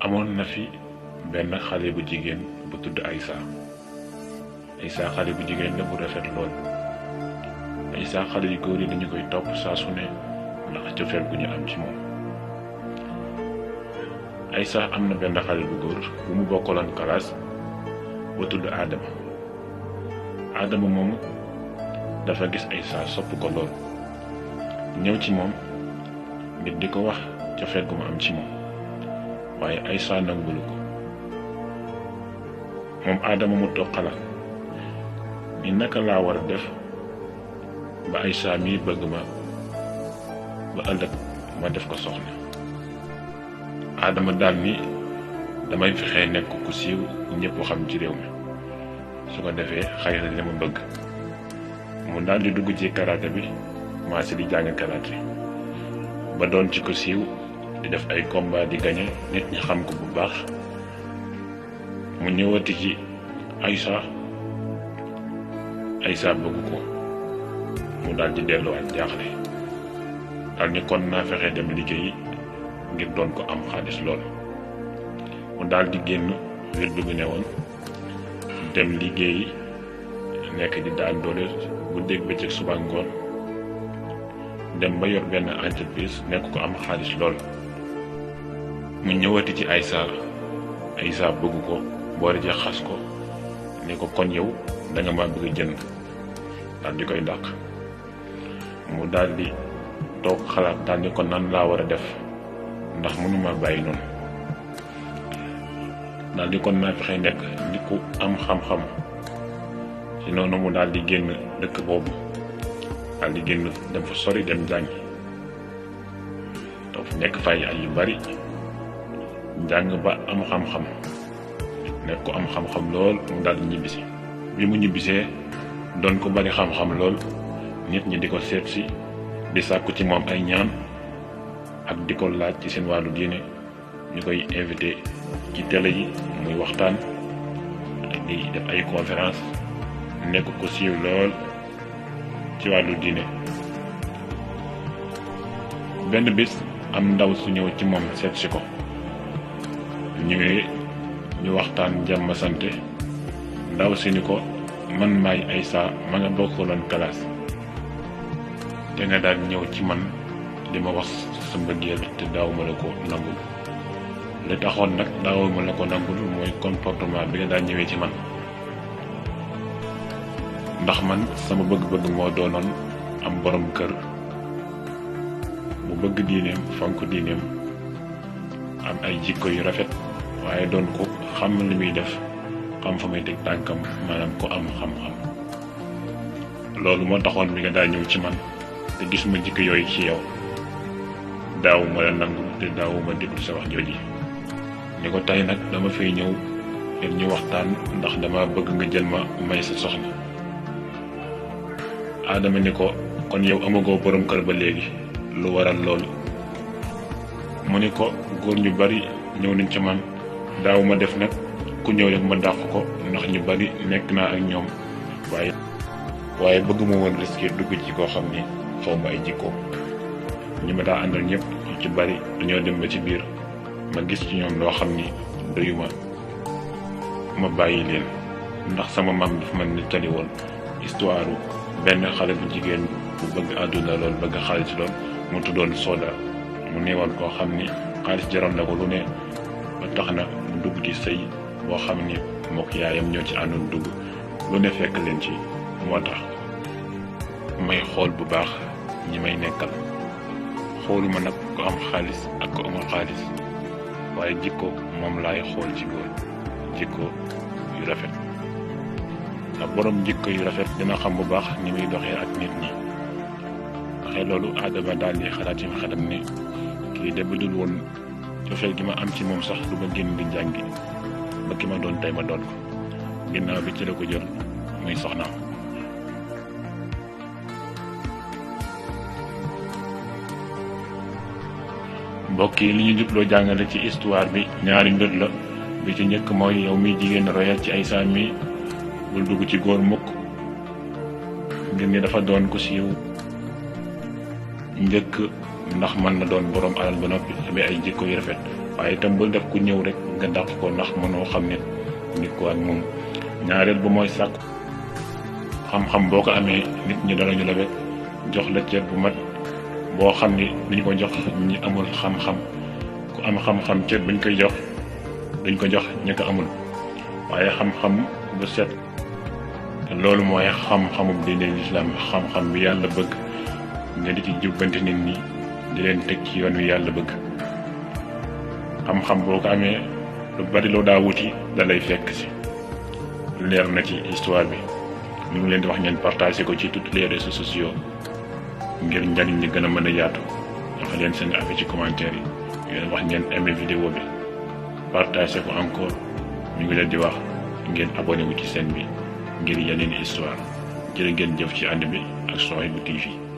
amoon na fi benn xale bu jigéen bu tudd Aïssa. Aïssa xale bu jigéen la bu rafet lool. Aïssa xale yu góor yi dañu koy topp saa su ne ndax cofeel gu ñu am ci moom. Aïssa am na benn xale bu góor bu mu bokkaloon kalaas bu tudd Adama. Adama moomu dafa gis Aïssa sopp ko lool, ñëw ci moom ngir di ko wax cofeel gu mu am ci moom, waaye Aïssa nangulu ko. moom Adama mu toog xalaat ni naka laa war a def ba Aïssa mii bëgg ma ba ëllëg ma def ko soxna. Adama daal ni damay fexe nekk ku siiw ñëpp xam ci réew mi, su ko defee xëy na dina ma bëgg. mu daal di dugg ci karaté bi, commencé di jàng karaté ba doon ci ko siiw, di def ay combat di gagné, nit ñi xam ko bu baax. mu ñëwati ci Aïssa bëgg ko, mu daal di delluwaat jaaxle, daal ni kon naa fexe dem liggéeyi ngir doon ko am xaalis lool. mu daal di génn wird bi ne woon dem liggéeyi, nekk di daan doole bu dégg bëccëg suba ngoon, dem ba yor benn entreprise, nekk ko am xaalis lool. mu ñëwati ci Aïssa bëgg ko, boole ci xas ko ni ko kon yow danga ma bëgg jënd, daal di koy dàq. mu daal di toog xalaat, daal ni ko nan laa war a def ndax mënuma bàyyi noonu. daal di kon naa fexe nekk di ku am xam-xam. ci noonu mu daal di génn dëkk boobu, daal di génn dem fa sori, dem jàngi. toog nekk fay ay yu bari, jàng ba am xam-xam, nekk ko am xam-xam lool. mu daal di ñibbisi. bi mu ñibbisee doon ko bari xam-xam lool, nit ñi di ko seet si, di sàkku ci moom ay ñaan ak di ko laaj ci seen wàllu diine. ñu koy invité ci télé yi muy waxtaan ak di def ay conférence, nekk ko siiw lool ci wàllu diine. benn bis am ndaw su ñëw ci moom seet si ko, ñëwee ñu waxtaan jàmm sante. ndaw si ni ko man maay Aïssa ma nga bokkaloon kalaas, te nga daal ñëw ci man di ma wax sa mbëggeel te daawuma la ko nangul. li taxoon nag daawuma la ko nangul mooy comportement bi nga daal ñëwee ci man, ndax man sama bëgg-bëgg moo doonoon am borom kër bu bëgg diineem, fonk diineem, am ay jikko yu rafet, waaye doon ko xam li muy def, xam fa muy teg tànkam, maanaam ko am xam-xam. loolu moo taxoon bi nga daa ñëw ci man te gisuma jikko yooyu ci yow, daawuma la nangu te daawuma déglu sa wax jooji. ni ko tey nag dama fay ñëw ngir ñu waxtaan, ndax dama bëgg nga jël ma may sa soxna. Adama ni ko kon yow amagoo borom kër ba léegi, lu waral loolu? mu ni ko góor ñu bari ñëw nañ ci man, daawuma def nag ku ñëw rek ma dàq ko, ndax ñu bari nekk naa ak ñoom, waaye bëgguma woon risqué dugg ci koo xam ni xaw ma ay jikkoom. ñi ma daa àndal ñëpp ñu ci bari dañoo dem ba ci biir ma gis ci ñoom loo xam ni doyuma, ma bàyyi leen. ndax sama maam daf ma nettali woon histoire benn xale bu jigéen bu bëgg àdduna lool, bëgg xaalis lool, mu tuddoon Soda. mu neewoon koo xam ni xaalis jaroon na ko lu ne, ba tax na mu dugg ci sëy boo xam ni mook yaayam ñoo ci àndoon dugg, lu ne fekk leen ci. moo tax may xool bu baax ñi may nekkal, xooluma nag ko am xaalis ak ko amul xaalis, waaye jikko moom laay xool ci góor, jikko yu rafet. ndax borom jikko yu rafet dina xam bu baax ni muy doxee ak nit ñi. waxee loolu Adama daal di xalaat ci xelam ne kii de bu dul woon cofeel gi ma am ci moom sax du ma génn di jàngi ba ki ma doon tey ma doon ko. ginnaaw bi ci la ko jël muy soxnaam. mbokk yi li ñu jubloo jàngale ci histoire bi ñaari mbir la. bi ci njëkk mooy yow mi jigéen royal ci Aïssa mi, bul dugg ci góor mukk ngir ni dafa doon ko siiw njëkk ndax mën na doon borom alal ba noppi amee ay jikko yu rafet waaye itam bul def ku ñëw rek nga dàq ko ndax mënoo xam ne nit ko ak moom. ñaareel ba mooy sàkk xam-xam boo ko amee nit ñi danañu la wekk jox la cër bu mat boo xam ni duñ ko jox ñi amul xam-xam. ku am xam-xam cër buñ koy jox duñ ko jox ñi ko amul waaye xam-xam bu set loolu mooy xam-xamu diine lislaam xam-xam bi yàlla bëgg nga di ci jubbanti nit ñi di leen teg ci yoon wi yàlla bëgg. xam-xam boo ko amee lu bari loo daa wuti da lay fekk si leer na ci histoire bi ñu ngi leen di wax ngeen partagé ko ci tous les réseaux sociaux ngir njariñ ñi gën a mën a yaatu wax leen seen affaire ci commentaire yi ngeen wax ngeen aimé vidéo bi partagé ko encore ñu ngi leen di wax ngeen abonné wu ci chaîne bi ngir yeneen histoire jërë ngeen jëf ci ànd bi ak Souhaïbou TV.